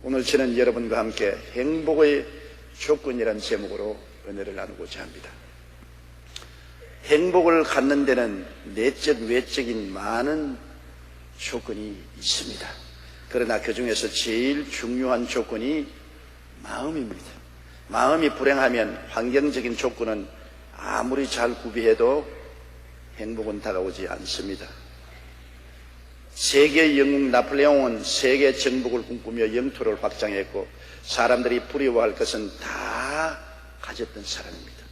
오늘 저는 여러분과 함께 행복의 조건이라는 제목으로 은혜를 나누고자 합니다. 행복을 갖는 데는 내적, 외적인 많은 조건이 있습니다. 그러나 그 중에서 제일 중요한 조건이 마음입니다. 마음이 불행하면 환경적인 조건은 아무리 잘 구비해도 행복은 다가오지 않습니다. 세계 영웅 나폴레옹은 세계 정복을 꿈꾸며 영토를 확장했고 사람들이 부러워할 것은 다 가졌던 사람입니다.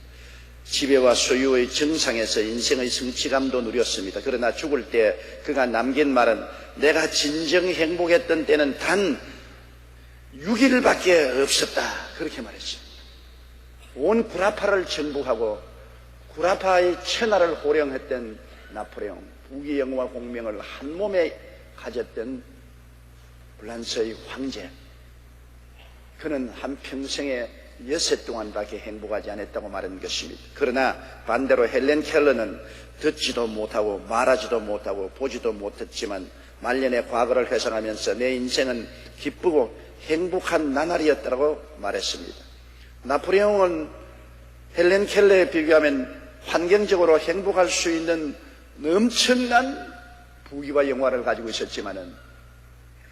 지배와 소유의 정상에서 인생의 성취감도 누렸습니다. 그러나 죽을 때 그가 남긴 말은 내가 진정 행복했던 때는 단 6일밖에 없었다, 그렇게 말했습니다. 온 구라파를 정복하고 구라파의 천하를 호령했던 나폴레옹, 부귀 영화와 공명을 한 몸에 가졌던 프랑스의 황제, 그는 한평생에 6해 동안밖에 행복하지 않았다고 말한 것입니다. 그러나 반대로 헬렌 켈러는 듣지도 못하고 말하지도 못하고 보지도 못했지만 말년의 과거를 회상하면서 내 인생은 기쁘고 행복한 나날이었다고 말했습니다. 나폴레옹은 헬렌 켈러에 비교하면 환경적으로 행복할 수 있는 엄청난 부귀와 영화를 가지고 있었지만은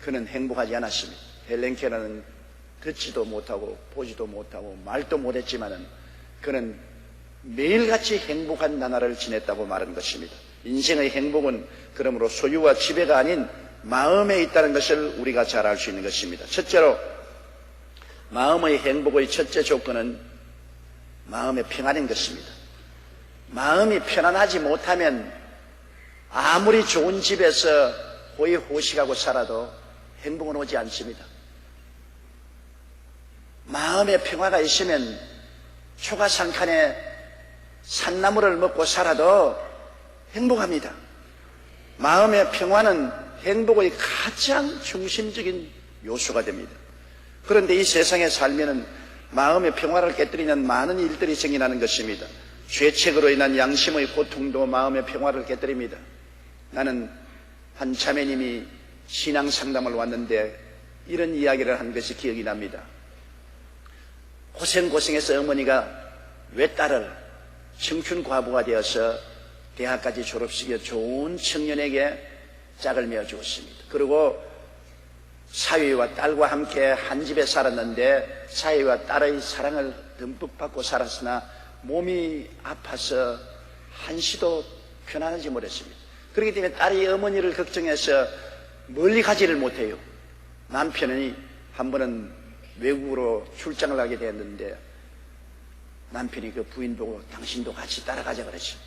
그는 행복하지 않았습니다. 헬렌 켈러는 듣지도 못하고 보지도 못하고 말도 못했지만은 그는 매일같이 행복한 나날을 지냈다고 말한 것입니다. 인생의 행복은 그러므로 소유와 지배가 아닌 마음에 있다는 것을 우리가 잘 알 수 있는 것입니다. 첫째로 마음의 행복의 첫째 조건은 마음의 평안인 것입니다. 마음이 편안하지 못하면 아무리 좋은 집에서 호의호식하고 살아도 행복은 오지 않습니다. 마음의 평화가 있으면 초가상칸에 산나물을 먹고 살아도 행복합니다. 마음의 평화는 행복의 가장 중심적인 요소가 됩니다. 그런데 이 세상에 살면은 마음의 평화를 깨뜨리는 많은 일들이 생겨나는 것입니다. 죄책으로 인한 양심의 고통도 마음의 평화를 깨뜨립니다. 나는 한 자매님이 신앙 상담을 왔는데 이런 이야기를 한 것이 기억이 납니다. 고생해서 어머니가 외딸을 청춘 과부가 되어서 대학까지 졸업시켜 좋은 청년에게 짝을 메어 주었습니다. 그리고 사위와 딸과 함께 한 집에 살았는데 사위와 딸의 사랑을 듬뿍 받고 살았으나 몸이 아파서 한시도 편안하지 못했습니다. 그렇기 때문에 딸이 어머니를 걱정해서 멀리 가지를 못해요. 남편이 한 번은 외국으로 출장을 가게 되었는데 남편이 그 부인 보고 당신도 같이 따라가자 그랬죠.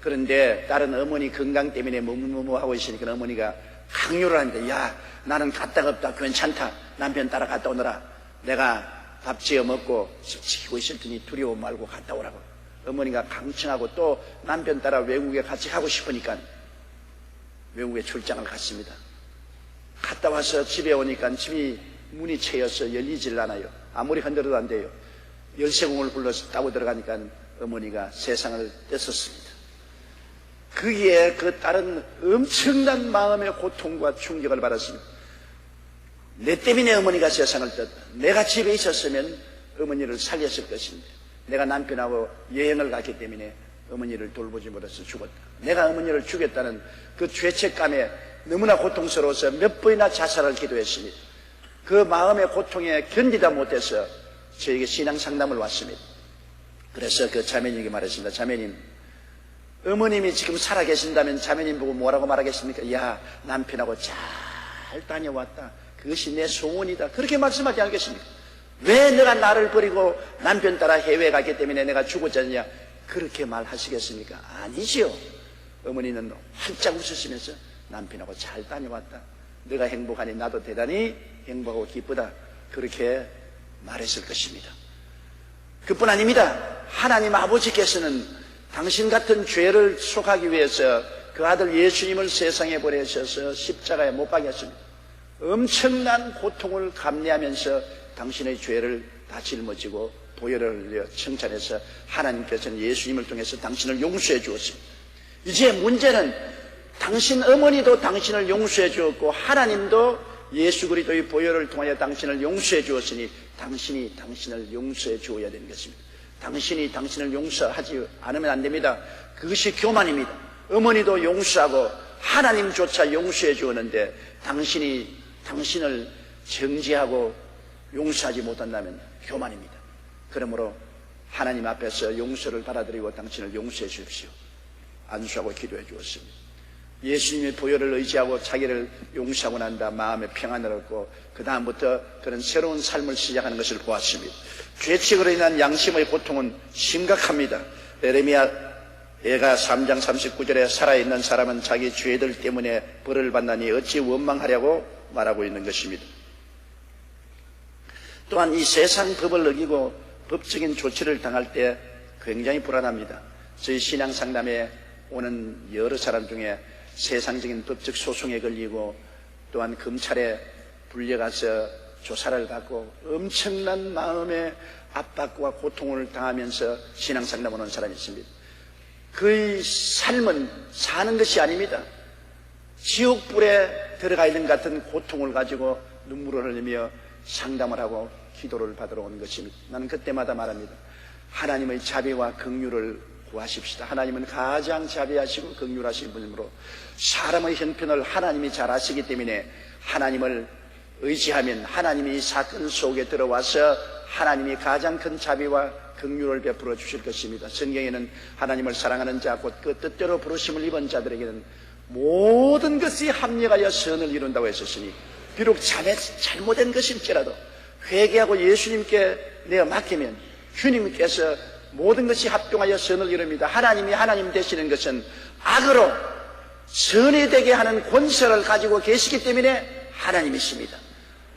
그런데 딸은 어머니 건강 때문에 머무하고 있으니까 어머니가 강요를 하는데, 야, 나는 갔다가 없다, 괜찮다, 남편 따라 갔다 오너라, 내가 밥 지어 먹고 지키고 있을 테니 두려워 말고 갔다 오라고 어머니가 강청하고 또 남편 따라 외국에 같이 가고 싶으니까 외국에 출장을 갔습니다. 갔다 와서 집에 오니까 집이 문이 채여서 열리질 않아요. 아무리 흔들어도 안 돼요. 열쇠공을 불러서 따고 들어가니까 어머니가 세상을 떼었습니다. 거기에 그 딸은 엄청난 마음의 고통과 충격을 받았습니다. 내 때문에 어머니가 세상을 떴다. 내가 집에 있었으면 어머니를 살렸을 것인데 내가 남편하고 여행을 갔기 때문에 어머니를 돌보지 못해서 죽었다. 내가 어머니를 죽였다는 그 죄책감에 너무나 고통스러워서 몇 번이나 자살을 기도했습니다. 그 마음의 고통에 견디다 못해서 저에게 신앙 상담을 왔습니다. 그래서 그 자매님에게 말했습니다. 자매님, 어머님이 지금 살아계신다면 자매님 보고 뭐라고 말하겠습니까? 야, 남편하고 잘 다녀왔다, 그것이 내 소원이다, 그렇게 말씀하지 않겠습니까? 왜 내가 나를 버리고 남편 따라 해외에 갔기 때문에 내가 죽었잖냐, 그렇게 말하시겠습니까? 아니지요. 어머니는 활짝 웃으시면서 남편하고 잘 다녀왔다, 네가 행복하니 나도 대단히 행복하고 기쁘다, 그렇게 말했을 것입니다. 그뿐 아닙니다. 하나님 아버지께서는 당신 같은 죄를 속하기 위해서 그 아들 예수님을 세상에 보내셔서 십자가에 못 박였습니다. 엄청난 고통을 감내하면서 당신의 죄를 다 짊어지고 보혈을 흘려 청찬해서 하나님께서는 예수님을 통해서 당신을 용서해 주었습니다. 이제 문제는 당신 어머니도 당신을 용서해 주었고 하나님도 예수 그리스도의 보혈을 통하여 당신을 용서해 주었으니 당신이 당신을 용서해 주어야 되는 것입니다. 당신이 당신을 용서하지 않으면 안 됩니다. 그것이 교만입니다. 어머니도 용서하고 하나님조차 용서해 주었는데 당신이 당신을 정죄하고 용서하지 못한다면 교만입니다. 그러므로 하나님 앞에서 용서를 받아들이고 당신을 용서해 주십시오. 안수하고 기도해 주었습니다. 예수님의 보혈을 의지하고 자기를 용서하고 난다 마음의 평안을 얻고 그 다음부터 그런 새로운 삶을 시작하는 것을 보았습니다. 죄책으로 인한 양심의 고통은 심각합니다. 예가 3장 39절에 살아있는 사람은 자기 죄들 때문에 벌을 받나니 어찌 원망하려고 말하고 있는 것입니다. 또한 이 세상 법을 어기고 법적인 조치를 당할 때 굉장히 불안합니다. 저희 신앙상담에 오는 여러 사람 중에 세상적인 법적 소송에 걸리고 또한 검찰에 불려가서 조사를 받고 엄청난 마음의 압박과 고통을 당하면서 신앙상담 오는 사람이 있습니다. 그의 삶은 사는 것이 아닙니다. 지옥불에 들어가 있는 같은 고통을 가지고 눈물을 흘리며 상담을 하고 기도를 받으러 온 것입니다. 나는 그때마다 말합니다. 하나님의 자비와 긍휼을 구하십시다. 하나님은 가장 자비하시고 긍휼하신 분이므로 사람의 형편을 하나님이 잘 아시기 때문에 하나님을 의지하면 하나님이 이 사건 속에 들어와서 하나님이 가장 큰 자비와 긍휼을 베풀어 주실 것입니다. 성경에는 하나님을 사랑하는 자 곧 그 뜻대로 부르심을 입은 자들에게는 모든 것이 합력하여 선을 이룬다고 했었으니 비록 잘못된 것일지라도 회개하고 예수님께 내어 맡기면 주님께서 모든 것이 합동하여 선을 이룹니다. 하나님이 하나님 되시는 것은 악으로 선이 되게 하는 권세를 가지고 계시기 때문에 하나님이십니다.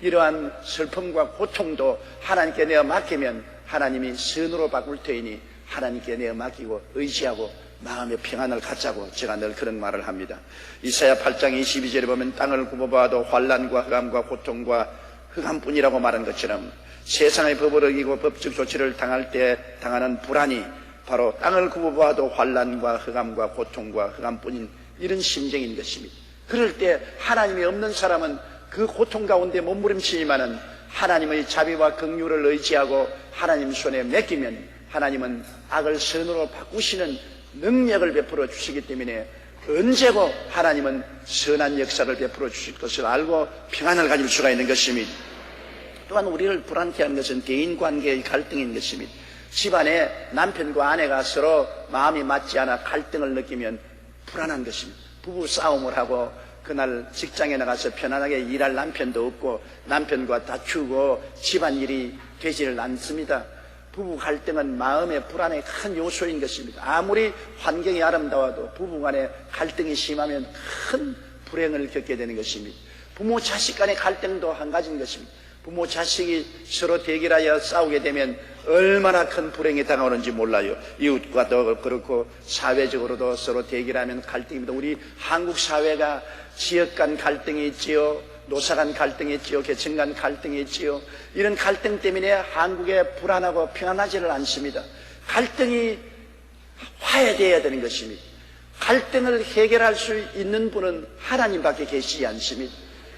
이러한 슬픔과 고통도 하나님께 내어 맡기면 하나님이 선으로 바꿀 테이니 하나님께 내어 맡기고 의지하고 마음의 평안을 갖자고 제가 늘 그런 말을 합니다. 이사야 8장 22절에 보면 땅을 굽어봐도 환난과 흑암과 고통과 흑암뿐이라고 말한 것처럼 세상의 법을 어기고 법적 조치를 당할 때 당하는 불안이 바로 땅을 굽어봐도 환난과 흑암과 고통과 흑암뿐인 이런 심정인 것입니다. 그럴 때 하나님이 없는 사람은 그 고통 가운데 몸부림치지만은 하나님의 자비와 긍휼을 의지하고 하나님 손에 맡기면 하나님은 악을 선으로 바꾸시는 능력을 베풀어 주시기 때문에 언제고 하나님은 선한 역사를 베풀어 주실 것을 알고 평안을 가질 수가 있는 것입니다. 또한 우리를 불안케 하는 것은 대인관계의 갈등인 것입니다. 집안에 남편과 아내가 서로 마음이 맞지 않아 갈등을 느끼면 불안한 것입니다. 부부 싸움을 하고 그날 직장에 나가서 편안하게 일할 남편도 없고 남편과 다투고 집안일이 되지를 않습니다. 부부 갈등은 마음의 불안의 큰 요소인 것입니다. 아무리 환경이 아름다워도 부부간에 갈등이 심하면 큰 불행을 겪게 되는 것입니다. 부모 자식 간의 갈등도 한 가지인 것입니다. 부모 자식이 서로 대결하여 싸우게 되면 얼마나 큰 불행이 다가오는지 몰라요. 이웃과도 그렇고 사회적으로도 서로 대결하면 갈등입니다. 우리 한국 사회가 지역 간 갈등이 있지요, 노사 간 갈등이 있지요, 계층 간 갈등이 있지요. 이런 갈등 때문에 한국에 불안하고 평안하지를 않습니다. 갈등이 화해되어야 되는 것입니다. 갈등을 해결할 수 있는 분은 하나님밖에 계시지 않습니다.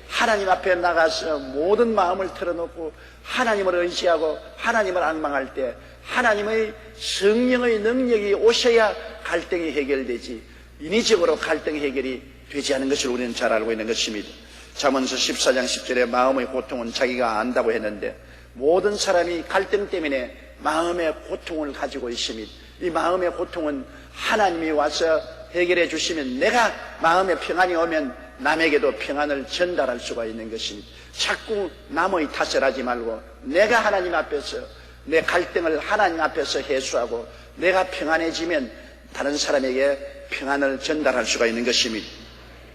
하나님 앞에 나가서 모든 마음을 털어놓고 하나님을 의지하고 하나님을 앙망할 때 하나님의 성령의 능력이 오셔야 갈등이 해결되지 인위적으로 갈등 해결이 되지 않은 것을 우리는 잘 알고 있는 것입니다. 잠언서 14장 10절에 마음의 고통은 자기가 안다고 했는데 모든 사람이 갈등 때문에 마음의 고통을 가지고 있습니다. 이 마음의 고통은 하나님이 와서 해결해 주시면 내가 마음의 평안이 오면 남에게도 평안을 전달할 수가 있는 것입니다. 자꾸 남의 탓을 하지 말고 내가 하나님 앞에서 내 갈등을 하나님 앞에서 해소하고 내가 평안해지면 다른 사람에게 평안을 전달할 수가 있는 것입니다.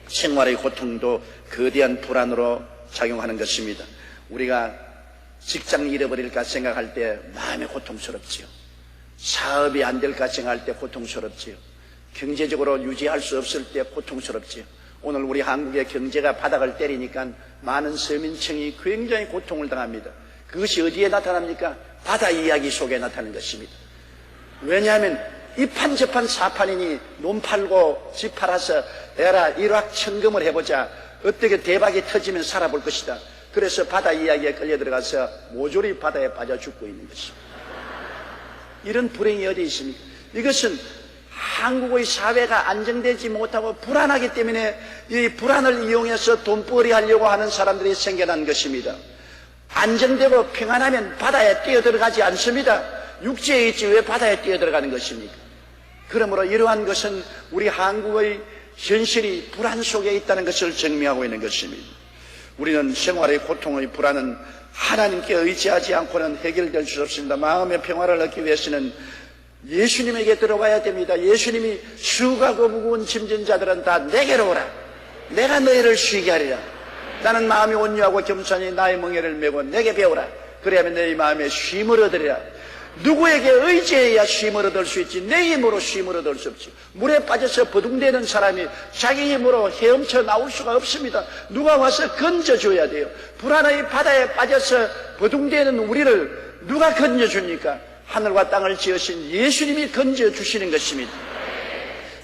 생활의 고통도 거대한 불안으로 작용하는 것입니다. 우리가 직장 잃어버릴까 생각할 때 마음이 고통스럽지요. 사업이 안 될까 생각할 때 고통스럽지요. 경제적으로 유지할 수 없을 때 고통스럽지요. 오늘 우리 한국의 경제가 바닥을 때리니까 많은 서민층이 굉장히 고통을 당합니다. 그것이 어디에 나타납니까? 바다 이야기 속에 나타나는 것입니다. 왜냐하면 이판저판 사판이니 논 팔고 집 팔아서 에라 일확천금을 해보자 어떻게 대박이 터지면 살아볼 것이다. 그래서 바다 이야기에 끌려 들어가서 모조리 바다에 빠져 죽고 있는 것입니다. 이런 불행이 어디 있습니까? 이것은 한국의 사회가 안정되지 못하고 불안하기 때문에 이 불안을 이용해서 돈벌이 하려고 하는 사람들이 생겨난 것입니다. 안정되고 평안하면 바다에 뛰어들어가지 않습니다. 육지에 있지 왜 바다에 뛰어들어가는 것입니까? 그러므로 이러한 것은 우리 한국의 현실이 불안 속에 있다는 것을 증명하고 있는 것입니다. 우리는 생활의 고통의 불안은 하나님께 의지하지 않고는 해결될 수 없습니다. 마음의 평화를 얻기 위해서는 예수님에게 들어와야 됩니다. 예수님이 수고하고 무거운 짐진 자들은 다 내게로 오라. 내가 너희를 쉬게 하리라. 나는 마음이 온유하고 겸손히 나의 멍에를 메고 내게 배우라. 그래야만 너희 마음에 쉼을 얻으리라. 누구에게 의지해야 쉼을 얻을 수 있지 내 힘으로 쉼을 얻을 수 없지. 물에 빠져서 버둥대는 사람이 자기 힘으로 헤엄쳐 나올 수가 없습니다. 누가 와서 건져줘야 돼요. 불안의 바다에 빠져서 버둥대는 우리를 누가 건져줍니까? 하늘과 땅을 지으신 예수님이 건져주시는 것입니다.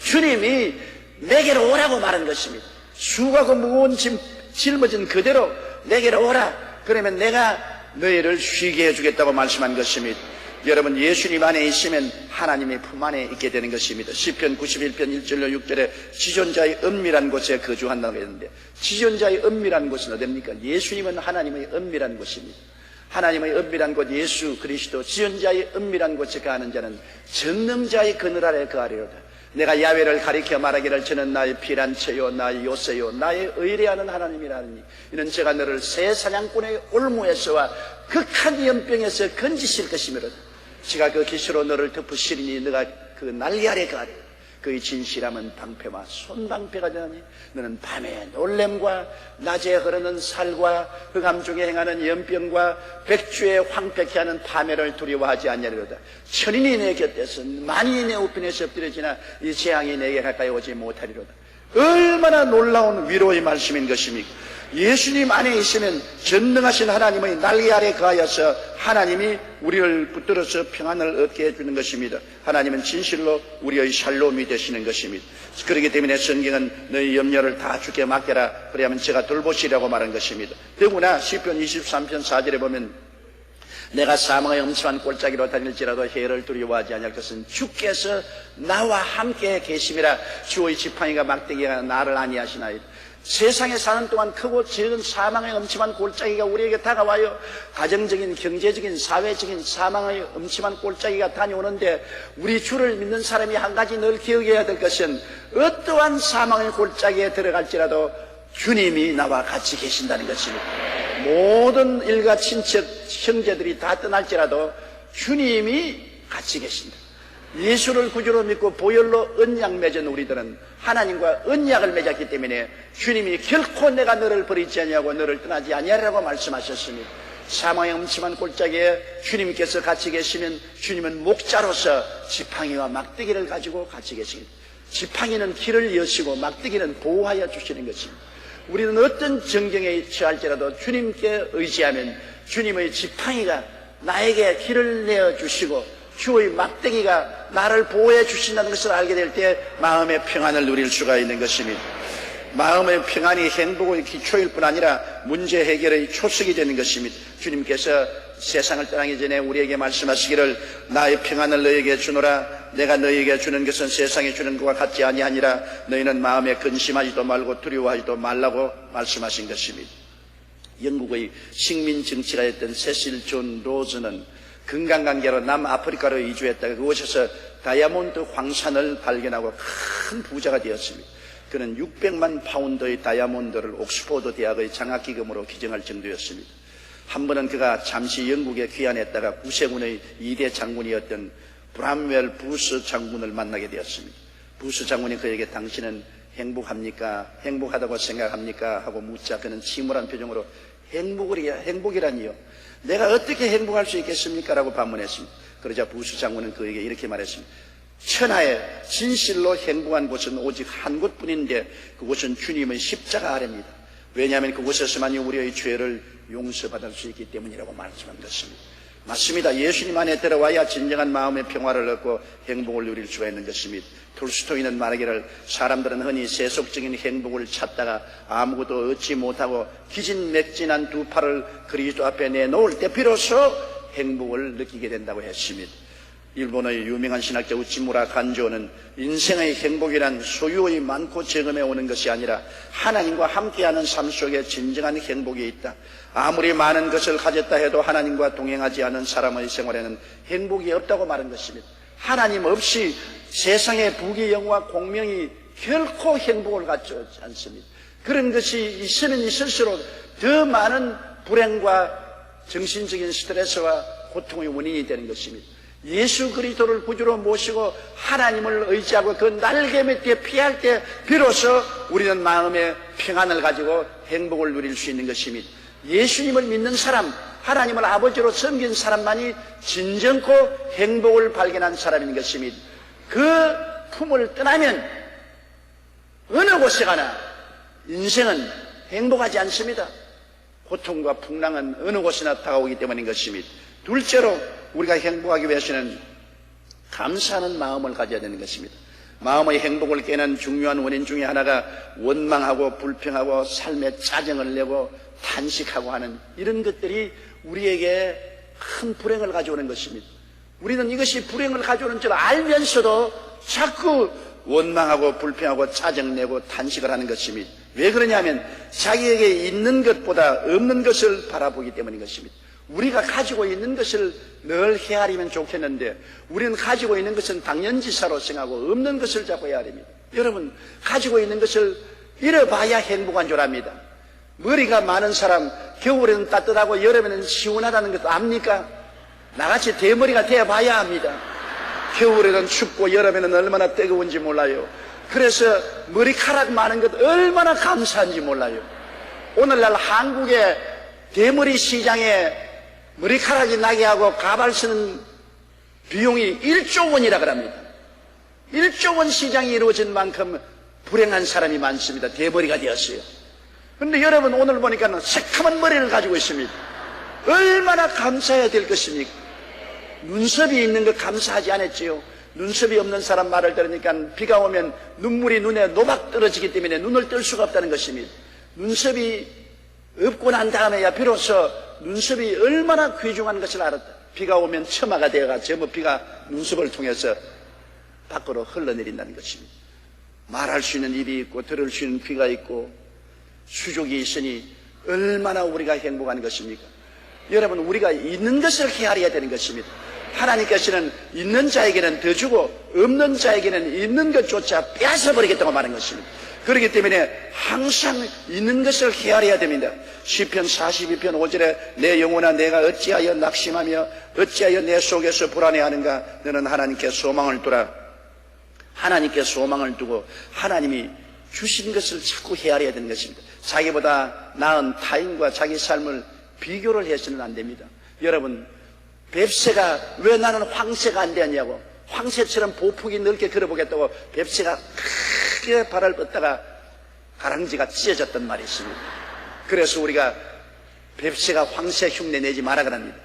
주님이 내게로 오라고 말한 것입니다. 수고하고 무거운 짐 짊어진 그대로 내게로 오라. 그러면 내가 너희를 쉬게 해주겠다고 말씀한 것입니다. 여러분, 예수님 안에 있으면 하나님의 품 안에 있게 되는 것입니다. 시편 91편 1절로 6절에 지존자의 은밀한 곳에 거주한다고 했는데, 지존자의 은밀한 곳은 어디입니까? 예수님은 하나님의 은밀한 곳입니다. 하나님의 은밀한 곳 예수 그리스도, 지존자의 은밀한 곳에 거하는 자는 전능자의 그늘 아래 거하리로다. 내가 야훼를 가리켜 말하기를 저는 나의 피난처요 나의 요새요 나의 의뢰하는 하나님이라니, 이는 제가 너를 새 사냥꾼의 올무에서와 극한 연병에서 건지실 것이므로다. 제가 그 기수로 너를 덮으시리니 너가 그 날개 아래 거하리. 그의 진실함은 방패와 손방패가 되나니 너는 밤에 놀램과 낮에 흐르는 살과 흑암 중에 행하는 연병과 백주에 황폐케 하는 파멸을 두려워하지 않냐리로다. 천인이 내 곁에서 만인이 내 우편에서 엎드려지나 이 재앙이 내게 가까이 오지 못하리로다. 얼마나 놀라운 위로의 말씀인 것입니까? 예수님 안에 있으면 전능하신 하나님의 날개 아래 거하여서 하나님이 우리를 붙들어서 평안을 얻게 해주는 것입니다. 하나님은 진실로 우리의 샬롬이 되시는 것입니다. 그렇기 때문에 성경은 너희 염려를 다 주께 맡겨라. 그래야만 제가 돌보시라고 말한 것입니다. 더구나 시편 23편 4절에 보면 내가 사망의 엄침한 골짜기로 다닐지라도 해를 두려워하지 아니할 것은 주께서 나와 함께 계심이라. 주의 지팡이가 막대기가 나를 아니하시나이다. 세상에 사는 동안 크고 작은 사망의 엄침한 골짜기가 우리에게 다가와요. 가정적인, 경제적인, 사회적인 사망의 엄침한 골짜기가 다녀오는데 우리 주를 믿는 사람이 한 가지 늘 기억해야 될 것은 어떠한 사망의 골짜기에 들어갈지라도 주님이 나와 같이 계신다는 것입니다. 모든 일가 친척 형제들이 다 떠날지라도 주님이 같이 계신다. 예수를 구주로 믿고 보혈로 언약 맺은 우리들은 하나님과 언약을 맺었기 때문에 주님이 결코 내가 너를 버리지 아니하고 너를 떠나지 아니하리라고 말씀하셨습니다. 사망의 엄침한 골짜기에 주님께서 같이 계시면 주님은 목자로서 지팡이와 막대기를 가지고 같이 계십니다. 지팡이는 길을 여시고 막대기는 보호하여 주시는 것입니다. 우리는 어떤 정경에 처할지라도 주님께 의지하면 주님의 지팡이가 나에게 길을 내어주시고 주의 막대기가 나를 보호해 주신다는 것을 알게 될 때 마음의 평안을 누릴 수가 있는 것입니다. 마음의 평안이 행복의 기초일 뿐 아니라 문제 해결의 초석이 되는 것입니다. 주님께서 세상을 떠나기 전에 우리에게 말씀하시기를 나의 평안을 너희에게 주노라. 내가 너희에게 주는 것은 세상에 주는 것과 같지 아니하니라. 너희는 마음에 근심하지도 말고 두려워하지도 말라고 말씀하신 것입니다. 영국의 식민 정치가였던 세실 존 로즈는 건강관계로 남아프리카로 이주했다가 그곳에서 다이아몬드 황산을 발견하고 큰 부자가 되었습니다. 그는 600만 파운드의 다이아몬드를 옥스포드 대학의 장학기금으로 기증할 정도였습니다. 한 번은 그가 잠시 영국에 귀환했다가 구세군의 2대 장군이었던 브람웰 부스 장군을 만나게 되었습니다. 부스 장군이 그에게 당신은 행복합니까? 행복하다고 생각합니까? 하고 묻자 그는 침울한 표정으로 행복이라니요? 내가 어떻게 행복할 수 있겠습니까? 라고 반문했습니다. 그러자 부수 장군은 그에게 이렇게 말했습니다. 천하에 진실로 행복한 곳은 오직 한 곳뿐인데 그곳은 주님의 십자가 아래입니다. 왜냐하면 그곳에서만이 우리의 죄를 용서받을 수 있기 때문이라고 말씀한 것입니다. 맞습니다. 예수님 안에 들어와야 진정한 마음의 평화를 얻고 행복을 누릴 수가 있는 것입니다. 톨스토이는 말하기를 사람들은 흔히 세속적인 행복을 찾다가 아무것도 얻지 못하고 기진맥진한 두 팔을 그리스도 앞에 내놓을 때 비로소 행복을 느끼게 된다고 했습니다. 일본의 유명한 신학자 우치무라 간조는 인생의 행복이란 소유의 많고 적음에 오는 것이 아니라 하나님과 함께하는 삶 속에 진정한 행복이 있다. 아무리 많은 것을 가졌다 해도 하나님과 동행하지 않은 사람의 생활에는 행복이 없다고 말한 것입니다. 하나님 없이 세상의 부귀 영화 공명이 결코 행복을 갖지 않습니다. 그런 것이 있으면 있을수록 더 많은 불행과 정신적인 스트레스와 고통의 원인이 되는 것입니다. 예수 그리스도를 구주로 모시고 하나님을 의지하고 그 날개 밑에 피할 때 비로소 우리는 마음의 평안을 가지고 행복을 누릴 수 있는 것입니다. 예수님을 믿는 사람, 하나님을 아버지로 섬긴 사람만이 진정코 행복을 발견한 사람인 것입니다. 그 품을 떠나면 어느 곳에 가나 인생은 행복하지 않습니다. 고통과 풍랑은 어느 곳이나 다가오기 때문인 것입니다. 둘째로 우리가 행복하기 위해서는 감사하는 마음을 가져야 되는 것입니다. 마음의 행복을 깨는 중요한 원인 중에 하나가 원망하고 불평하고 삶에 짜증을 내고 탄식하고 하는 이런 것들이 우리에게 큰 불행을 가져오는 것입니다. 우리는 이것이 불행을 가져오는 줄 알면서도 자꾸 원망하고 불평하고 짜증내고 탄식을 하는 것입니다. 왜 그러냐면 자기에게 있는 것보다 없는 것을 바라보기 때문인 것입니다. 우리가 가지고 있는 것을 늘 헤아리면 좋겠는데 우리는 가지고 있는 것은 당연지사로 생각하고 없는 것을 자꾸 헤아립니다. 여러분, 가지고 있는 것을 잃어봐야 행복한 줄 압니다. 머리가 많은 사람 겨울에는 따뜻하고 여름에는 시원하다는 것도 압니까? 나같이 대머리가 되어봐야 합니다. 겨울에는 춥고 여름에는 얼마나 뜨거운지 몰라요. 그래서 머리카락 많은 것 얼마나 감사한지 몰라요. 오늘날 한국의 대머리 시장에 머리카락이 나게 하고 가발 쓰는 비용이 1조 원이라 그럽니다. 1조 원 시장이 이루어진 만큼 불행한 사람이 많습니다. 대머리가 되었어요. 그런데 여러분 오늘 보니까 새카만 머리를 가지고 있습니다. 얼마나 감사해야 될 것입니까? 눈썹이 있는 것 감사하지 않았지요. 눈썹이 없는 사람 말을 들으니까 비가 오면 눈물이 눈에 노박 떨어지기 때문에 눈을 뜰 수가 없다는 것입니다. 눈썹이 없고 난 다음에야 비로소 눈썹이 얼마나 귀중한 것을 알았다. 비가 오면 처마가 되어가 전부 비가 눈썹을 통해서 밖으로 흘러내린다는 것입니다. 말할 수 있는 입이 있고 들을 수 있는 귀가 있고 수족이 있으니 얼마나 우리가 행복한 것입니까? 여러분, 우리가 있는 것을 헤아려야 되는 것입니다. 하나님께서는 있는 자에게는 더 주고 없는 자에게는 있는 것조차 뺏어버리겠다고 말한 것입니다. 그렇기 때문에 항상 있는 것을 헤아려야 됩니다. 시편 42편 5절에 내 영혼아 내가 어찌하여 낙심하며 어찌하여 내 속에서 불안해하는가. 너는 하나님께 소망을 두라. 하나님께 소망을 두고 하나님이 주신 것을 자꾸 헤아려야 되는 것입니다. 자기보다 나은 타인과 자기 삶을 비교를 해서는 안 됩니다. 여러분, 뱁새가 왜 나는 황새가 안 되었냐고, 황새처럼 보폭이 넓게 걸어보겠다고 뱁새가 크게 발을 뻗다가 가랑지가 찢어졌단 말이 있습니다. 그래서 우리가 뱁새가 황새 흉내 내지 마라 그럽니다.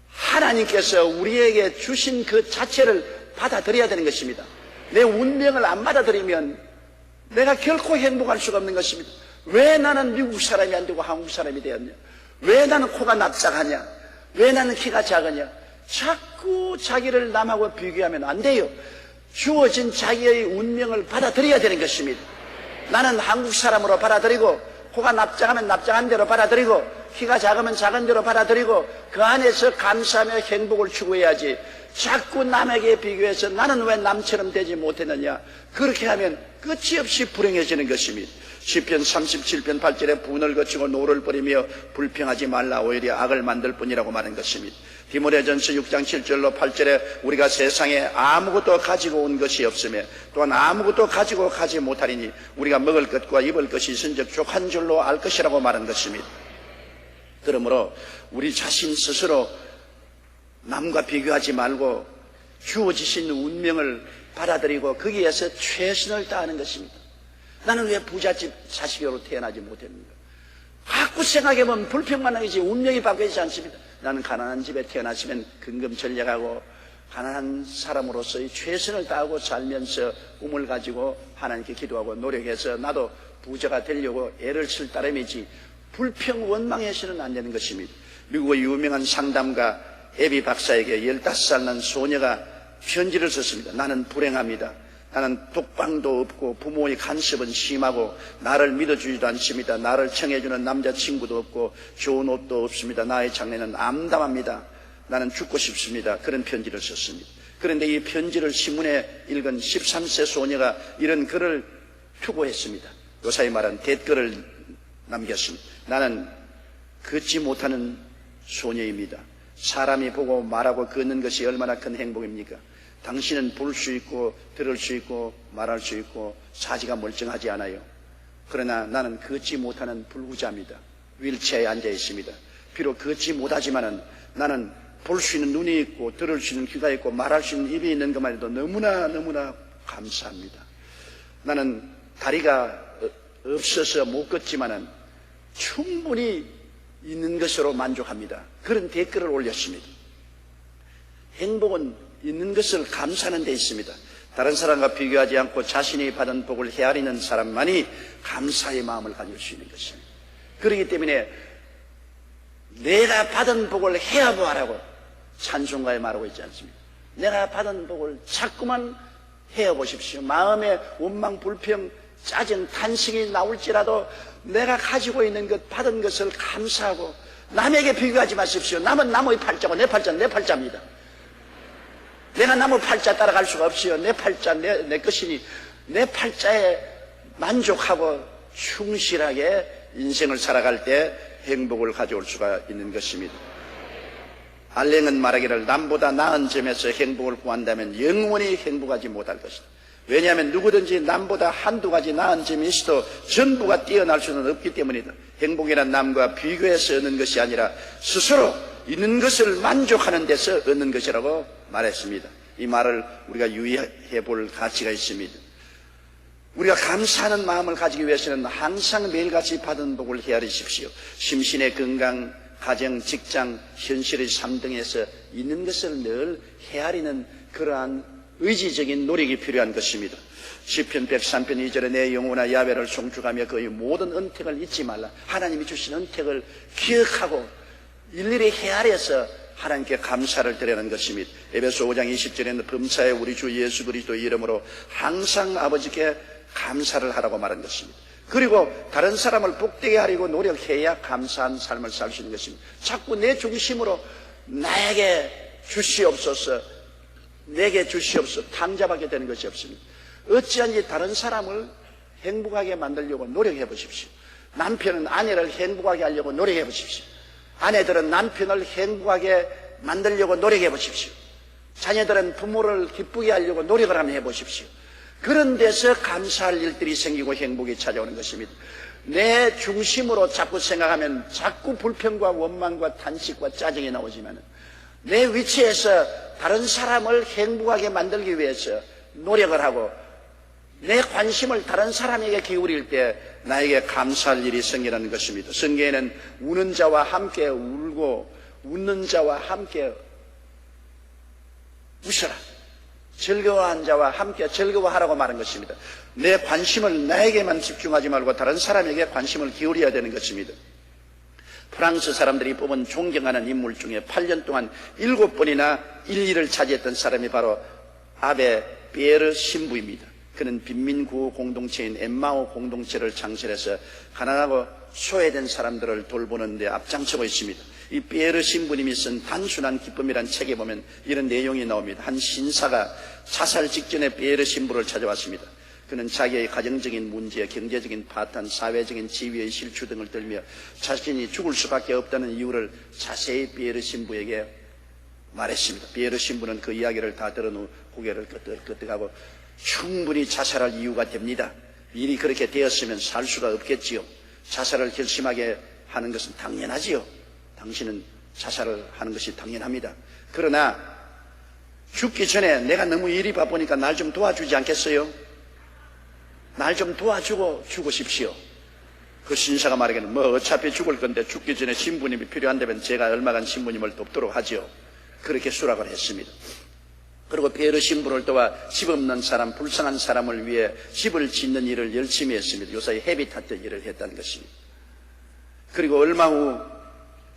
하나님께서 우리에게 주신 그 자체를 받아들여야 되는 것입니다. 내 운명을 안 받아들이면 내가 결코 행복할 수가 없는 것입니다. 왜 나는 미국 사람이 안 되고 한국 사람이 되었냐? 왜 나는 코가 납작하냐? 왜 나는 키가 작으냐? 자꾸 자기를 남하고 비교하면 안 돼요. 주어진 자기의 운명을 받아들여야 되는 것입니다. 나는 한국 사람으로 받아들이고, 코가 납작하면 납작한 대로 받아들이고, 키가 작으면 작은 대로 받아들이고, 그 안에서 감사하며 행복을 추구해야지. 자꾸 남에게 비교해서 나는 왜 남처럼 되지 못했느냐? 그렇게 하면 끝이 없이 불행해지는 것입니다. 시편 37편 8절에 분을 거치고 노를 버리며 불평하지 말라. 오히려 악을 만들 뿐이라고 말한 것입니다. 디모데전서 6장 7절로 8절에 우리가 세상에 아무것도 가지고 온 것이 없으며 또한 아무것도 가지고 가지 못하리니 우리가 먹을 것과 입을 것이 있은즉 족한 줄로 알 것이라고 말한 것입니다. 그러므로 우리 자신 스스로 남과 비교하지 말고 주어지신 운명을 받아들이고 거기에서 최선을 다하는 것입니다. 나는 왜 부잣집 자식으로 태어나지 못했는가? 자꾸 생각해보면 불평만 하겠지 운명이 바뀌지 않습니다. 나는 가난한 집에 태어났으면 근검절약하고 가난한 사람으로서의 최선을 다하고 살면서 꿈을 가지고 하나님께 기도하고 노력해서 나도 부자가 되려고 애를 쓸 따름이지 불평 원망해서는 안 되는 것입니다. 미국의 유명한 상담가 에비 박사에게 15살 난 소녀가 편지를 썼습니다. 나는 불행합니다. 나는 독방도 없고 부모의 간섭은 심하고 나를 믿어주지도 않습니다. 나를 청해주는 남자친구도 없고 좋은 옷도 없습니다. 나의 장래는 암담합니다. 나는 죽고 싶습니다. 그런 편지를 썼습니다. 그런데 이 편지를 신문에 읽은 13세 소녀가 이런 글을 투고했습니다. 요사이 말한 댓글을 남겼습니다. 나는 걷지 못하는 소녀입니다. 사람이 보고 말하고 걷는 것이 얼마나 큰 행복입니까? 당신은 볼 수 있고 들을 수 있고 말할 수 있고 사지가 멀쩡하지 않아요. 그러나 나는 걷지 못하는 불구자입니다. 휠체어에 앉아 있습니다. 비록 걷지 못하지만은 나는 볼 수 있는 눈이 있고 들을 수 있는 귀가 있고 말할 수 있는 입이 있는 것만 해도 너무나 감사합니다. 나는 다리가 없어서 못 걷지만은 충분히 있는 것으로 만족합니다. 그런 댓글을 올렸습니다. 행복은 있는 것을 감사하는 데 있습니다. 다른 사람과 비교하지 않고 자신이 받은 복을 헤아리는 사람만이 감사의 마음을 가질 수 있는 것입니다. 그렇기 때문에 내가 받은 복을 헤아보아라고 찬송가에 말하고 있지 않습니까? 내가 받은 복을 자꾸만 헤아보십시오. 마음에 원망, 불평, 짜증, 탄식이 나올지라도 내가 가지고 있는 것, 받은 것을 감사하고 남에게 비교하지 마십시오. 남은 남의 팔자고 내 팔자는 내 팔자입니다. 내가 남의 팔자 따라갈 수가 없어요. 내 팔자 내 것이니 내 팔자에 만족하고 충실하게 인생을 살아갈 때 행복을 가져올 수가 있는 것입니다. 알랭은 말하기를 남보다 나은 점에서 행복을 구한다면 영원히 행복하지 못할 것이다. 왜냐하면 누구든지 남보다 한두 가지 나은 점이 있어도 전부가 뛰어날 수는 없기 때문이다. 행복이란 남과 비교해서 얻는 것이 아니라 스스로 있는 것을 만족하는 데서 얻는 것이라고 말했습니다. 이 말을 우리가 유의해 볼 가치가 있습니다. 우리가 감사하는 마음을 가지기 위해서는 항상 매일같이 받은 복을 헤아리십시오. 심신의 건강, 가정, 직장, 현실의 삶 등에서 있는 것을 늘 헤아리는 그러한 의지적인 노력이 필요한 것입니다. 시편 103편 2절에 내 영혼아 야훼를 송축하며 그의 모든 은택을 잊지 말라. 하나님이 주신 은택을 기억하고 일일이 헤아려서 하나님께 감사를 드리는 것입니다. 에베소 5장 20절에는 범사에 우리 주 예수 그리스도 이름으로 항상 아버지께 감사를 하라고 말한 것입니다. 그리고 다른 사람을 복되게 하려고 노력해야 감사한 삶을 살 수 있는 것입니다. 자꾸 내 중심으로 나에게 주시옵소서, 내게 주시옵소서 탕잡하게 되는 것이 없습니다. 어찌한지 다른 사람을 행복하게 만들려고 노력해 보십시오. 남편은 아내를 행복하게 하려고 노력해 보십시오. 아내들은 남편을 행복하게 만들려고 노력해 보십시오. 자녀들은 부모를 기쁘게 하려고 노력을 한번 해보십시오. 그런 데서 감사할 일들이 생기고 행복이 찾아오는 것입니다. 내 중심으로 자꾸 생각하면 자꾸 불평과 원망과 탄식과 짜증이 나오지만 내 위치에서 다른 사람을 행복하게 만들기 위해서 노력을 하고 내 관심을 다른 사람에게 기울일 때 나에게 감사할 일이 생기는 것입니다. 성경에는 우는 자와 함께 울고 웃는 자와 함께 웃어라, 즐거워한 자와 함께 즐거워하라고 말한 것입니다. 내 관심을 나에게만 집중하지 말고 다른 사람에게 관심을 기울여야 되는 것입니다. 프랑스 사람들이 뽑은 존경하는 인물 중에 8년 동안 7번이나 1위를 차지했던 사람이 바로 아베 피에르 신부입니다. 그는 빈민구호 공동체인 엠마오 공동체를 창설해서 가난하고 소외된 사람들을 돌보는 데 앞장서고 있습니다. 이 피에르 신부님이 쓴 단순한 기쁨이란 책에 보면 이런 내용이 나옵니다. 한 신사가 자살 직전에 피에르 신부를 찾아왔습니다. 그는 자기의 가정적인 문제, 경제적인 파탄, 사회적인 지위의 실추 등을 들며 자신이 죽을 수밖에 없다는 이유를 자세히 피에르 신부에게 말했습니다. 피에르 신부는 그 이야기를 다 들은 후 고개를 끄덕끄덕하고 충분히 자살할 이유가 됩니다. 일이 그렇게 되었으면 살 수가 없겠지요. 자살을 결심하게 하는 것은 당연하지요. 당신은 자살을 하는 것이 당연합니다. 그러나 죽기 전에 내가 너무 일이 바쁘니까 날 좀 도와주지 않겠어요? 날 좀 도와주고 죽으십시오. 그 신사가 말하기는 뭐 어차피 죽을 건데 죽기 전에 신부님이 필요한다면 제가 얼마간 신부님을 돕도록 하지요. 그렇게 수락을 했습니다. 그리고 베르 신부를 도와 집 없는 사람, 불쌍한 사람을 위해 집을 짓는 일을 열심히 했습니다. 요사이 헤비타트 일을 했다는 것입니다. 그리고 얼마 후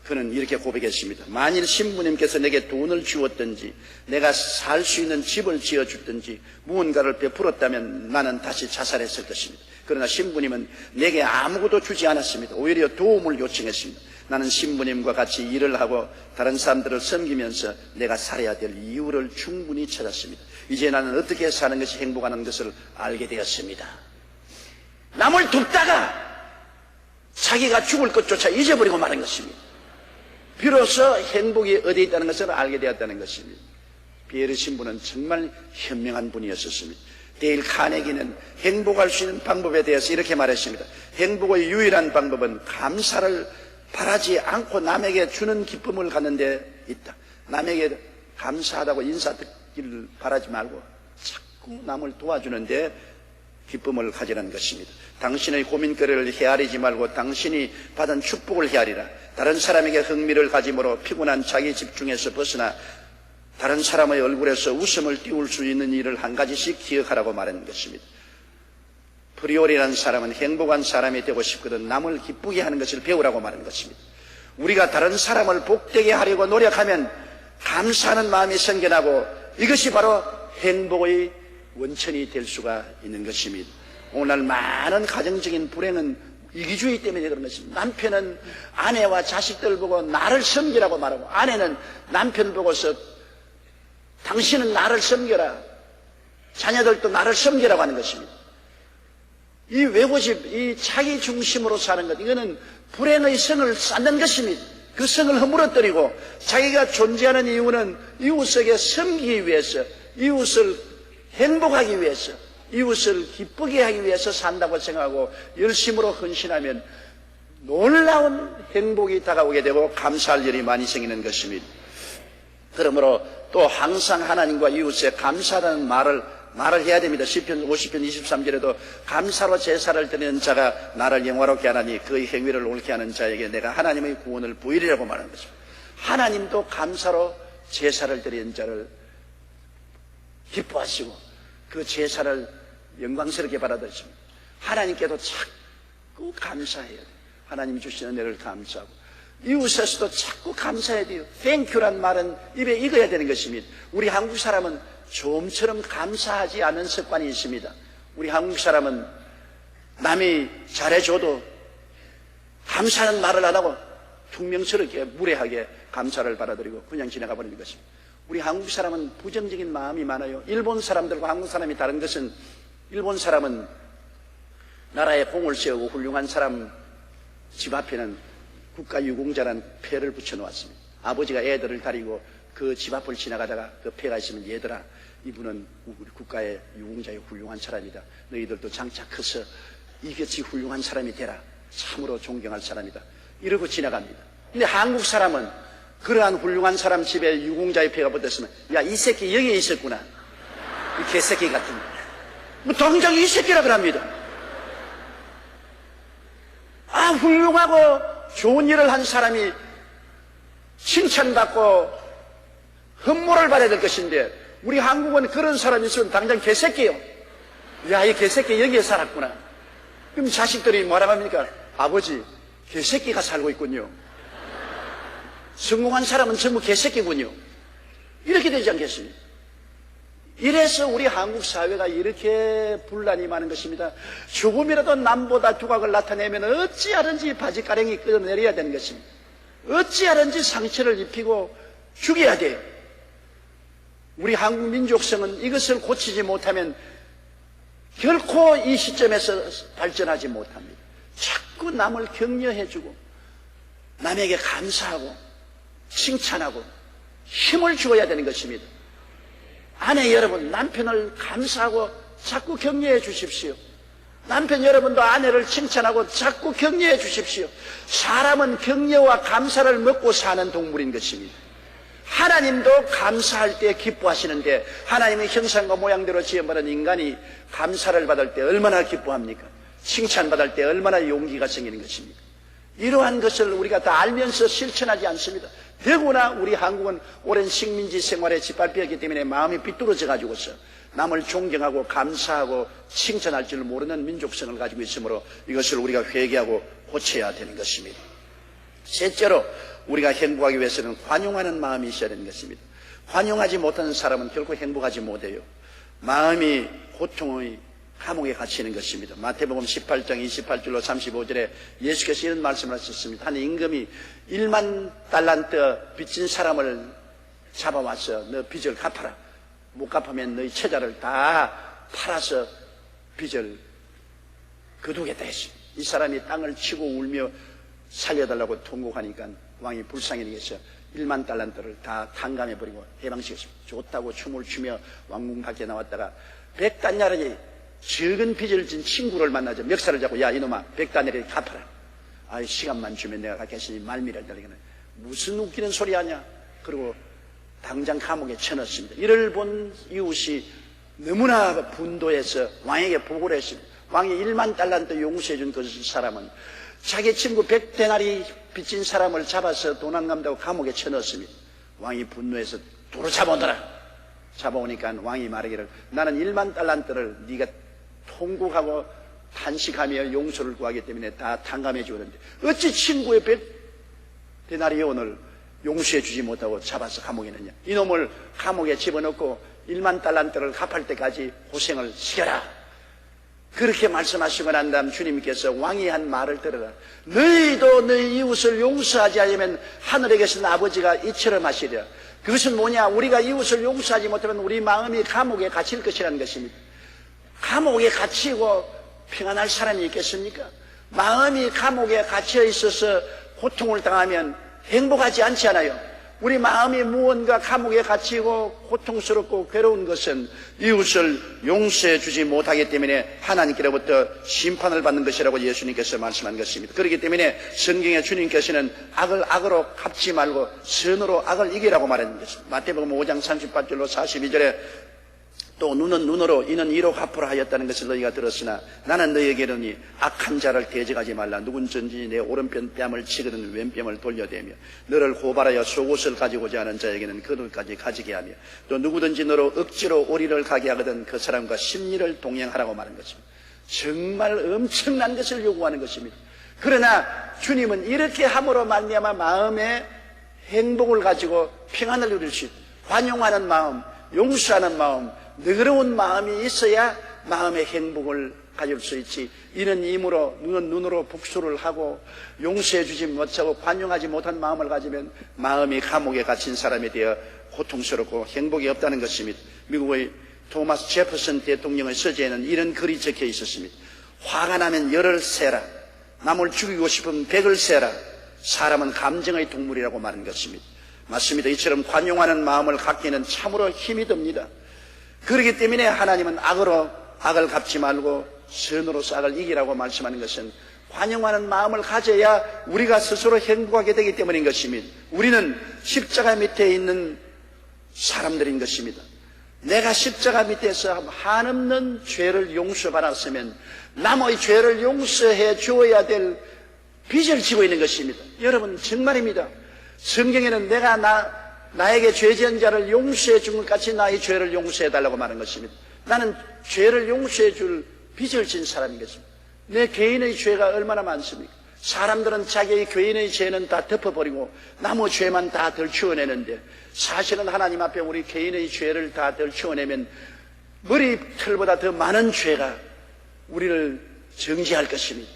그는 이렇게 고백했습니다. 만일 신부님께서 내게 돈을 주었든지 내가 살 수 있는 집을 지어줬든지 무언가를 베풀었다면 나는 다시 자살했을 것입니다. 그러나 신부님은 내게 아무것도 주지 않았습니다. 오히려 도움을 요청했습니다. 나는 신부님과 같이 일을 하고 다른 사람들을 섬기면서 내가 살아야 될 이유를 충분히 찾았습니다. 이제 나는 어떻게 사는 것이 행복하는 것을 알게 되었습니다. 남을 돕다가 자기가 죽을 것조차 잊어버리고 마는 것입니다. 비로소 행복이 어디에 있다는 것을 알게 되었다는 것입니다. 베르 신부는 정말 현명한 분이었습니다. 데일 카네기는 행복할 수 있는 방법에 대해서 이렇게 말했습니다. 행복의 유일한 방법은 감사를 바라지 않고 남에게 주는 기쁨을 갖는 데 있다. 남에게 감사하다고 인사 듣기를 바라지 말고 자꾸 남을 도와주는데 기쁨을 가지라는 것입니다. 당신의 고민거리를 헤아리지 말고 당신이 받은 축복을 헤아리라. 다른 사람에게 흥미를 가짐으로 피곤한 자기 집중에서 벗어나 다른 사람의 얼굴에서 웃음을 띄울 수 있는 일을 한 가지씩 기억하라고 말하는 것입니다. 프리올이라는 사람은 행복한 사람이 되고 싶거든 남을 기쁘게 하는 것을 배우라고 말하는 것입니다. 우리가 다른 사람을 복되게 하려고 노력하면 감사하는 마음이 생겨나고 이것이 바로 행복의 원천이 될 수가 있는 것입니다. 오늘날 많은 가정적인 불행은 이기주의 때문에 그런 것입니다. 남편은 아내와 자식들 보고 나를 섬기라고 말하고 아내는 남편 보고서 당신은 나를 섬겨라, 자녀들도 나를 섬기라고 하는 것입니다. 이 외고집, 이 자기 중심으로 사는 것, 이거는 불행의 성을 쌓는 것입니다. 그 성을 허물어뜨리고 자기가 존재하는 이유는 이웃에게 섬기기 위해서, 이웃을 행복하기 위해서, 이웃을 기쁘게 하기 위해서 산다고 생각하고 열심으로 헌신하면 놀라운 행복이 다가오게 되고 감사할 일이 많이 생기는 것입니다. 그러므로 또 항상 하나님과 이웃에 감사라는 말을 해야 됩니다. 시편 50편 23절에도 감사로 제사를 드리는 자가 나를 영화롭게 하나니 그의 행위를 옳게 하는 자에게 내가 하나님의 구원을 보이리라고 말하는 것입니다. 하나님도 감사로 제사를 드리는 자를 기뻐하시고 그 제사를 영광스럽게 받아들이십니다. 하나님께도 자꾸 감사해야 돼요. 하나님 주신 은혜를 감사하고 이웃에서도 자꾸 감사해야 돼요. 땡큐란 말은 입에 익어야 되는 것입니다. 우리 한국 사람은 좀처럼 감사하지 않은 습관이 있습니다. 우리 한국 사람은 남이 잘해줘도 감사하는 말을 안 하고 퉁명스럽게 무례하게 감사를 받아들이고 그냥 지나가 버리는 것입니다. 우리 한국 사람은 부정적인 마음이 많아요. 일본 사람들과 한국 사람이 다른 것은 일본 사람은 나라에 공을 세우고 훌륭한 사람 집 앞에는 국가유공자라는 패를 붙여놓았습니다. 아버지가 애들을 가리고 그 집 앞을 지나가다가 그 패가 있으면 얘들아 이분은 우리 국가의 유공자의 훌륭한 사람이다. 너희들도 장차 커서 이같이 훌륭한 사람이 되라. 참으로 존경할 사람이다. 이러고 지나갑니다. 근데 한국 사람은 그러한 훌륭한 사람 집에 유공자의 패가 붙었으면 야 이 새끼 여기에 있었구나. 이 개새끼 같은 뭐 당장 이 새끼라 그럽니다. 아 훌륭하고 좋은 일을 한 사람이 칭찬받고 흠모를 받아야 될 것인데 우리 한국은 그런 사람이 있으면 당장 개새끼요. 야 이 개새끼 여기에 살았구나. 그럼 자식들이 뭐라고 합니까? 아버지 개새끼가 살고 있군요. 성공한 사람은 전부 개새끼군요. 이렇게 되지 않겠습니까? 이래서 우리 한국 사회가 이렇게 분란이 많은 것입니다. 조금이라도 남보다 두각을 나타내면 어찌하든지 바지가랭이 끌어내려야 되는 것입니다. 어찌하든지 상처를 입히고 죽여야 돼요. 우리 한국 민족성은 이것을 고치지 못하면 결코 이 시점에서 발전하지 못합니다. 자꾸 남을 격려해주고 남에게 감사하고 칭찬하고 힘을 주어야 되는 것입니다. 아내 여러분, 남편을 감사하고 자꾸 격려해 주십시오. 남편 여러분도 아내를 칭찬하고 자꾸 격려해 주십시오. 사람은 격려와 감사를 먹고 사는 동물인 것입니다. 하나님도 감사할 때 기뻐하시는데 하나님의 형상과 모양대로 지어받은 인간이 감사를 받을 때 얼마나 기뻐합니까? 칭찬받을 때 얼마나 용기가 생기는 것입니까? 이러한 것을 우리가 다 알면서 실천하지 않습니다. 더구나 우리 한국은 오랜 식민지 생활에 짓밟혔기 때문에 마음이 비뚤어져 가지고서 남을 존경하고 감사하고 칭찬할 줄 모르는 민족성을 가지고 있으므로 이것을 우리가 회개하고 고쳐야 되는 것입니다. 셋째로 우리가 행복하기 위해서는 관용하는 마음이 있어야 되는 것입니다. 관용하지 못하는 사람은 결코 행복하지 못해요. 마음이 고통의 감옥에 갇히는 것입니다. 마태복음 18장 28절로 35절에 예수께서 이런 말씀을 하셨습니다. 한 임금이 1만 달란트 빚진 사람을 잡아와서 너 빚을 갚아라. 못 갚으면 너희 채자를 다 팔아서 빚을 거두겠다 했습니다. 이 사람이 땅을 치고 울며 살려달라고 통곡하니까 왕이 불쌍히 여겨서 1만 달란트를 다 탕감해버리고 해방시켰습니다. 좋다고 춤을 추며 왕궁 밖에 나왔다가 100달러짜리 적은 빚을 진 친구를 만나죠. 멱살을 잡고 야 이놈아 100달러를 갚아라. 아이 시간만 주면 내가 갚겠으니 말미를 달리기는 무슨 웃기는 소리 하냐. 그리고 당장 감옥에 쳐넣습니다. 이를 본 이웃이 너무나 분도해서 왕에게 보고를 했습니다. 왕이 1만 달란트 용서해 준 그 사람은 자기 친구 100데나리 빚진 사람을 잡아서 돈 안 갚는다고 감옥에 쳐넣었습니다. 왕이 분노해서 도로 잡아오더라. 잡아오니까 왕이 말하기를 나는 1만 달란트를 네가 통곡하고 탄식하며 용서를 구하기 때문에 다 탕감해 주었는데 어찌 친구의 100데나리온을 용서해 주지 못하고 잡아서 감옥에 넣냐. 이놈을 감옥에 집어넣고 1만 달란트를 갚을 때까지 고생을 시켜라. 그렇게 말씀하시고 난 다음 주님께서 왕이 한 말을 들어라. 너희도 너희 이웃을 용서하지 않으면 하늘에 계신 아버지가 이처럼 하시리라. 그것은 뭐냐. 우리가 이웃을 용서하지 못하면 우리 마음이 감옥에 갇힐 것이라는 것입니다. 감옥에 갇히고 평안할 사람이 있겠습니까? 마음이 감옥에 갇혀 있어서 고통을 당하면 행복하지 않지 않아요. 우리 마음이 무언가 감옥에 갇히고 고통스럽고 괴로운 것은 이웃을 용서해 주지 못하기 때문에 하나님께로부터 심판을 받는 것이라고 예수님께서 말씀한 것입니다. 그렇기 때문에 성경에 주님께서는 악을 악으로 갚지 말고 선으로 악을 이기라고 말하는 것입니다. 마태복음 5장 38절로 42절에 또 눈은 눈으로 이는 이로 갚으라 하였다는 것을 너희가 들었으나 나는 너희에게 이르니 악한 자를 대적하지 말라. 누군지 내 오른편 뺨을 치거든 왼뺨을 돌려대며 너를 고발하여 속옷을 가지고자 하는 자에게는 그 눈까지 가지게 하며 또 누구든지 너로 억지로 오리를 가게 하거든 그 사람과 심리를 동행하라고 말한 것입니다. 정말 엄청난 것을 요구하는 것입니다. 그러나 주님은 이렇게 함으로 말미암아 마음에 행복을 가지고 평안을 누릴 수 있다. 관용하는 마음, 용서하는 마음, 너그러운 마음이 있어야 마음의 행복을 가질 수 있지. 이는 이므로 눈은 눈으로 복수를 하고 용서해 주지 못하고 관용하지 못한 마음을 가지면 마음이 감옥에 갇힌 사람이 되어 고통스럽고 행복이 없다는 것입니다. 미국의 토마스 제퍼슨 대통령의 서재에는 이런 글이 적혀 있었습니다. 화가 나면 열을 세라. 남을 죽이고 싶으면 백을 세라. 사람은 감정의 동물이라고 말한 것입니다. 맞습니다. 이처럼 관용하는 마음을 갖기는 참으로 힘이 듭니다. 그렇기 때문에 하나님은 악으로 악을 갚지 말고 선으로서 악을 이기라고 말씀하는 것은 관용하는 마음을 가져야 우리가 스스로 행복하게 되기 때문인 것입니다. 우리는 십자가 밑에 있는 사람들인 것입니다. 내가 십자가 밑에서 한없는 죄를 용서받았으면 남의 죄를 용서해 주어야 될 빚을 지고 있는 것입니다. 여러분 정말입니다. 성경에는 내가 나에게 죄 지은 자를 용서해 준 것 같이 나의 죄를 용서해 달라고 말한 것입니다. 나는 죄를 용서해 줄 빚을 진 사람인 것입니다. 내 개인의 죄가 얼마나 많습니까? 사람들은 자기의 개인의 죄는 다 덮어버리고 남의 죄만 다 덜치워내는데 사실은 하나님 앞에 우리 개인의 죄를 다 덜치워내면 머리털보다 더 많은 죄가 우리를 정죄할 것입니다.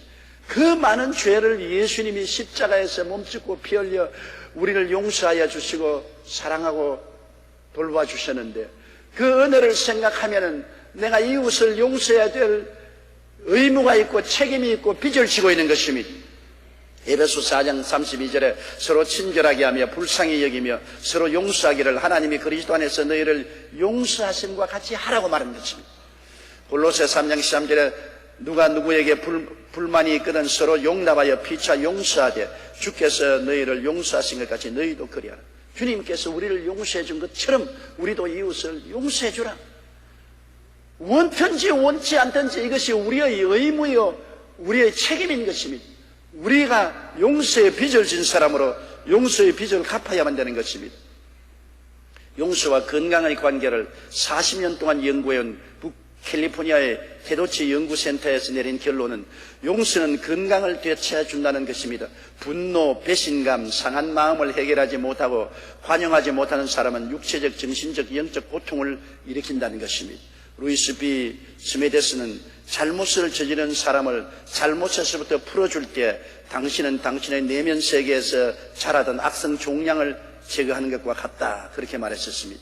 그 많은 죄를 예수님이 십자가에서 몸짓고 피 흘려 우리를 용서하여 주시고 사랑하고 돌봐 주셨는데 그 은혜를 생각하면은 내가 이웃을 용서해야 될 의무가 있고 책임이 있고 빚을 지고 있는 것입니다. 에베소 4장 32절에 서로 친절하게 하며 불쌍히 여기며 서로 용서하기를 하나님이 그리스도 안에서 너희를 용서하심과 같이 하라고 말한 것입니다. 골로새 3장 13절에 누가 누구에게 불만이 있거든 서로 용납하여 피차 용서하되 주께서 너희를 용서하신 것 같이 너희도 그리하라. 주님께서 우리를 용서해 준 것처럼 우리도 이웃을 용서해 주라. 원든지 원치 않든지 이것이 우리의 의무요 우리의 책임인 것입니다. 우리가 용서의 빚을 진 사람으로 용서의 빚을 갚아야만 되는 것입니다. 용서와 건강의 관계를 40년 동안 연구해온 북캘리포니아의 테도치 연구센터에서 내린 결론은 용서는 건강을 되찾아준다는 것입니다. 분노, 배신감, 상한 마음을 해결하지 못하고 관용하지 못하는 사람은 육체적, 정신적, 영적 고통을 일으킨다는 것입니다. 루이스 B. 스메데스는 잘못을 저지른 사람을 잘못에서부터 풀어줄 때 당신은 당신의 내면 세계에서 자라던 악성 종양을 제거하는 것과 같다, 그렇게 말했었습니다.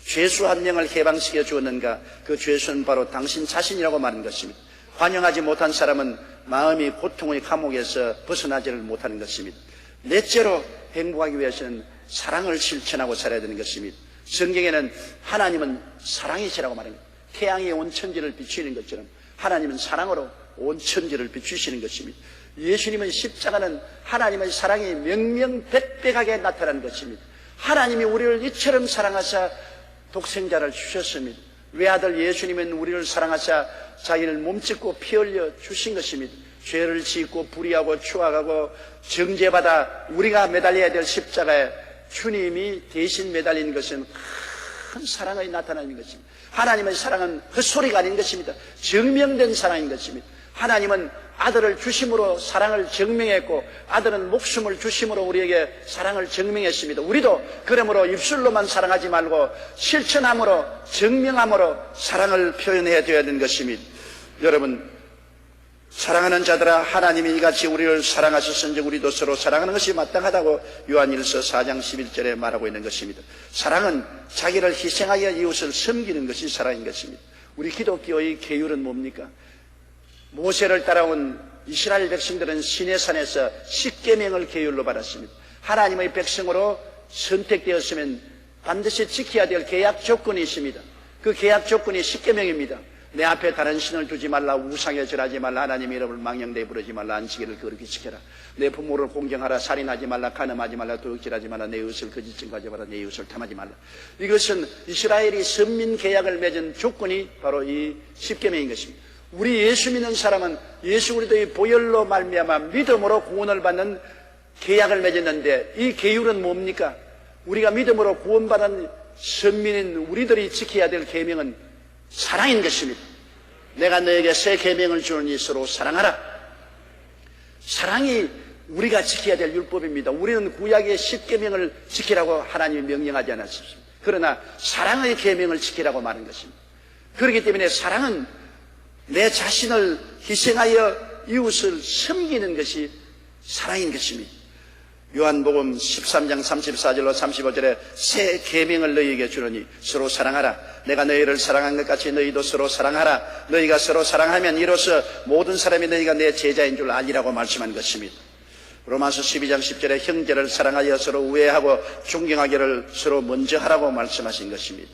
죄수 한 명을 해방시켜 주었는가? 그 죄수는 바로 당신 자신이라고 말한 것입니다. 관용하지 못한 사람은 마음이 고통의 감옥에서 벗어나지를 못하는 것입니다. 넷째로 행복하기 위해서는 사랑을 실천하고 살아야 되는 것입니다. 성경에는 하나님은 사랑이시라고 말합니다. 태양이 온 천지를 비추는 것처럼 하나님은 사랑으로 온 천지를 비추시는 것입니다. 예수님은 십자가는 하나님의 사랑이 명명백백하게 나타난 것입니다. 하나님이 우리를 이처럼 사랑하사 독생자를 주셨습니다. 외아들 예수님은 우리를 사랑하사 자기를 몸짓고 피 흘려 주신 것입니다. 죄를 짓고 불의하고 추악하고 정죄받아 우리가 매달려야 될 십자가에 주님이 대신 매달린 것은 큰 사랑의 나타남인 것입니다. 하나님의 사랑은 헛소리가 아닌 것입니다. 증명된 사랑인 것입니다. 하나님은 아들을 주심으로 사랑을 증명했고 아들은 목숨을 주심으로 우리에게 사랑을 증명했습니다. 우리도 그러므로 입술로만 사랑하지 말고 실천함으로 증명함으로 사랑을 표현해야 되는 것입니다. 여러분, 사랑하는 자들아, 하나님이 이같이 우리를 사랑하셨은즉 우리도 서로 사랑하는 것이 마땅하다고 요한일서 4장 11절에 말하고 있는 것입니다. 사랑은 자기를 희생하여 이웃을 섬기는 것이 사랑인 것입니다. 우리 기독교의 계율은 뭡니까? 모세를 따라온 이스라엘 백성들은 시내산에서 십계명을 계율로 받았습니다. 하나님의 백성으로 선택되었으면 반드시 지켜야 될 계약 조건이 있습니다. 그 계약 조건이 십계명입니다. 내 앞에 다른 신을 두지 말라, 우상에 절하지 말라, 하나님의 이름을 망령되이 부르지 말라, 안식일을 거룩히 지켜라, 내 부모를 공경하라, 살인하지 말라, 간음하지 말라, 도둑질하지 말라, 내 이웃을 거짓 증거하지 말라, 내 이웃을 탐하지 말라. 이것은 이스라엘이 선민 계약을 맺은 조건이 바로 이 십계명인 것입니다. 우리 예수 믿는 사람은 예수 그리스도의 보혈로 말미암아 믿음으로 구원을 받는 계약을 맺었는데 이 계율은 뭡니까? 우리가 믿음으로 구원받은 선민인 우리들이 지켜야 될 계명은 사랑인 것입니다. 내가 너에게 새 계명을 주노니 서로 사랑하라. 사랑이 우리가 지켜야 될 율법입니다. 우리는 구약의 십계명을 지키라고 하나님이 명령하지 않았습니다. 그러나 사랑의 계명을 지키라고 말한 것입니다. 그렇기 때문에 사랑은 내 자신을 희생하여 이웃을 섬기는 것이 사랑인 것입니다. 요한복음 13장 34절로 35절에 새 계명을 너희에게 주노니 서로 사랑하라. 내가 너희를 사랑한 것 같이 너희도 서로 사랑하라. 너희가 서로 사랑하면 이로써 모든 사람이 너희가 내 제자인 줄 아니라고 말씀한 것입니다. 로마서 12장 10절에 형제를 사랑하여 서로 우애하고 존경하기를 서로 먼저 하라고 말씀하신 것입니다.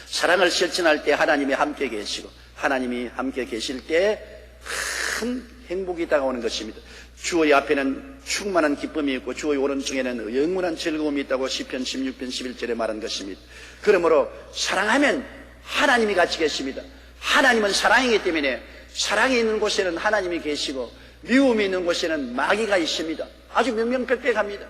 사랑을 실천할 때 하나님이 함께 계시고 하나님이 함께 계실 때 큰 행복이 다가오는 것입니다. 주의 앞에는 충만한 기쁨이 있고 주의 오른쪽에는 영원한 즐거움이 있다고 시편 16편 11절에 말한 것입니다. 그러므로 사랑하면 하나님이 같이 계십니다. 하나님은 사랑이기 때문에 사랑이 있는 곳에는 하나님이 계시고 미움이 있는 곳에는 마귀가 있습니다. 아주 명명백백합니다.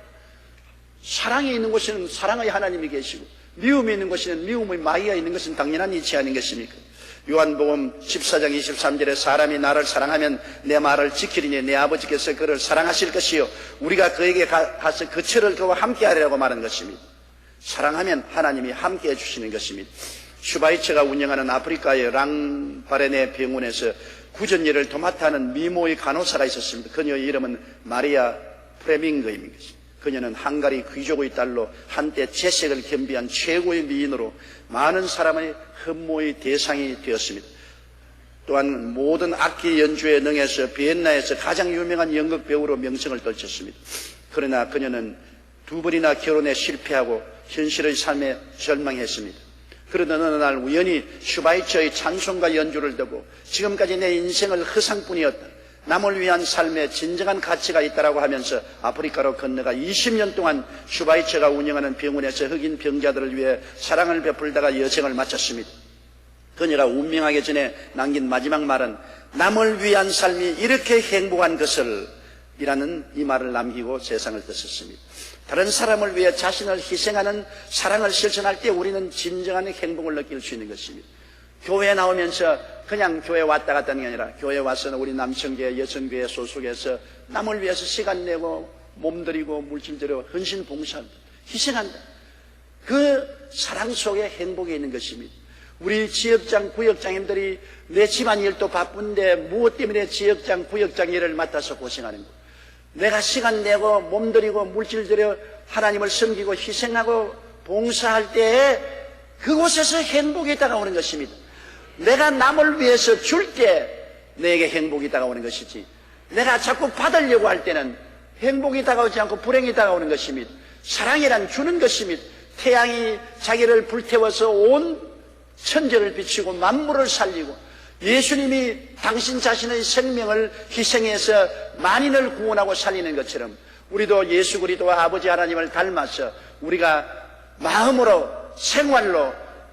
사랑이 있는 곳에는 사랑의 하나님이 계시고 미움이 있는 곳에는 미움의 마귀가 있는 것은 당연한 이치 아니겠습니까? 요한복음 14장 23절에 사람이 나를 사랑하면 내 말을 지키리니 내 아버지께서 그를 사랑하실 것이요 우리가 그에게 가서 그 철을 그와 함께 하리라고 말한 것입니다. 사랑하면 하나님이 함께 해주시는 것입니다. 슈바이처가 운영하는 아프리카의 랑바레네 병원에서 구전일을 도맡아 하는 미모의 간호사가 있었습니다. 그녀의 이름은 마리아 프레밍거입니다. 그녀는 헝가리 귀족의 딸로 한때 재색을 겸비한 최고의 미인으로 많은 사람의 흠모의 대상이 되었습니다. 또한 모든 악기 연주에 능해서 비엔나에서 가장 유명한 연극 배우로 명성을 떨쳤습니다. 그러나 그녀는 두 번이나 결혼에 실패하고 현실의 삶에 절망했습니다. 그러던 어느 날 우연히 슈바이처의 찬송가 연주를 듣고 지금까지 내 인생을 허상뿐이었다, 남을 위한 삶에 진정한 가치가 있다라고 하면서 아프리카로 건너가 20년 동안 슈바이처가 운영하는 병원에서 흑인 병자들을 위해 사랑을 베풀다가 여생을 마쳤습니다. 그녀가 운명하기 전에 남긴 마지막 말은 남을 위한 삶이 이렇게 행복한 것을 이라는 이 말을 남기고 세상을 떠났습니다. 다른 사람을 위해 자신을 희생하는 사랑을 실천할 때 우리는 진정한 행복을 느낄 수 있는 것입니다. 교회에 나오면서 그냥 교회 왔다 갔다 하는 게 아니라 교회 와서는 우리 남성교회, 여성교회 소속해서 남을 위해서 시간 내고 몸들이고 물질들여 헌신 봉사한다, 희생한다. 그 사랑 속에 행복이 있는 것입니다. 우리 지역장, 구역장님들이 내 집안일도 바쁜데 무엇 때문에 지역장, 구역장 일을 맡아서 고생하는 거예요. 내가 시간 내고 몸들이고 물질 들여 하나님을 섬기고 희생하고 봉사할 때 그곳에서 행복이 다가오는 것입니다. 내가 남을 위해서 줄 때 내게 행복이 다가오는 것이지, 내가 자꾸 받으려고 할 때는 행복이 다가오지 않고 불행이 다가오는 것입니다. 사랑이란 주는 것입니다. 태양이 자기를 불태워서 온 천지를 비추고 만물을 살리고 예수님이 당신 자신의 생명을 희생해서 만인을 구원하고 살리는 것처럼 우리도 예수 그리스도와 아버지 하나님을 닮아서 우리가 마음으로 생활로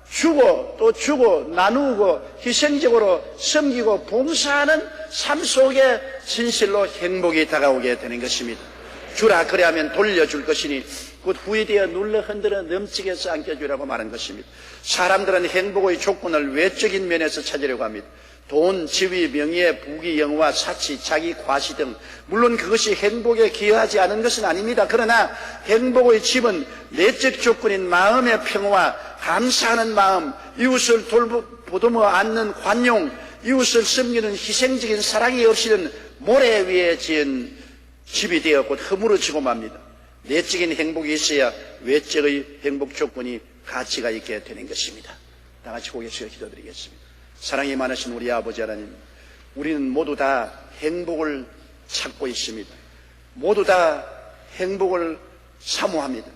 주고 또 주고 나누고 희생적으로 섬기고 봉사하는 삶 속에 진실로 행복이 다가오게 되는 것입니다. 주라 그리하면 돌려줄 것이니 곧 후회되어 눌러 흔들어 넘치게 해서 안겨주라고 말한 것입니다. 사람들은 행복의 조건을 외적인 면에서 찾으려고 합니다. 돈, 지위, 명예, 부귀, 영화, 사치, 자기 과시 등 물론 그것이 행복에 기여하지 않은 것은 아닙니다. 그러나 행복의 집은 내적 조건인 마음의 평화, 감사하는 마음, 이웃을 보듬어 안는 관용, 이웃을 섬기는 희생적인 사랑이 없이는 모래 위에 지은 집이 되어 곧 허물어지고 맙니다. 내적인 행복이 있어야 외적의 행복 조건이 가치가 있게 되는 것입니다. 다 같이 고개 숙여 기도드리겠습니다. 사랑이 많으신 우리 아버지 하나님, 우리는 모두 다 행복을 찾고 있습니다. 모두 다 행복을 사모합니다.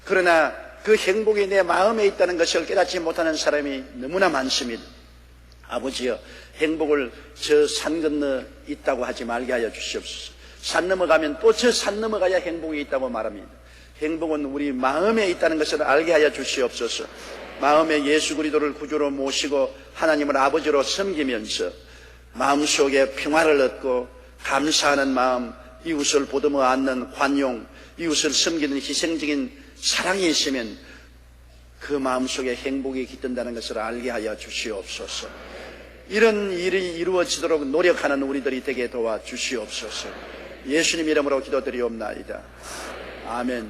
그러나 그 행복이 내 마음에 있다는 것을 깨닫지 못하는 사람이 너무나 많습니다. 아버지여, 행복을 저 산 건너 있다고 하지 말게 하여 주시옵소서. 산 넘어가면 또 저 산 넘어가야 행복이 있다고 말합니다. 행복은 우리 마음에 있다는 것을 알게 하여 주시옵소서. 마음에 예수 그리스도를 구주로 모시고 하나님을 아버지로 섬기면서 마음속에 평화를 얻고 감사하는 마음, 이웃을 보듬어 안는 관용, 이웃을 섬기는 희생적인 사랑이 있으면 그 마음속에 행복이 깃든다는 것을 알게 하여 주시옵소서. 이런 일이 이루어지도록 노력하는 우리들이 되게 도와주시옵소서. 예수님 이름으로 기도드리옵나이다. 아멘.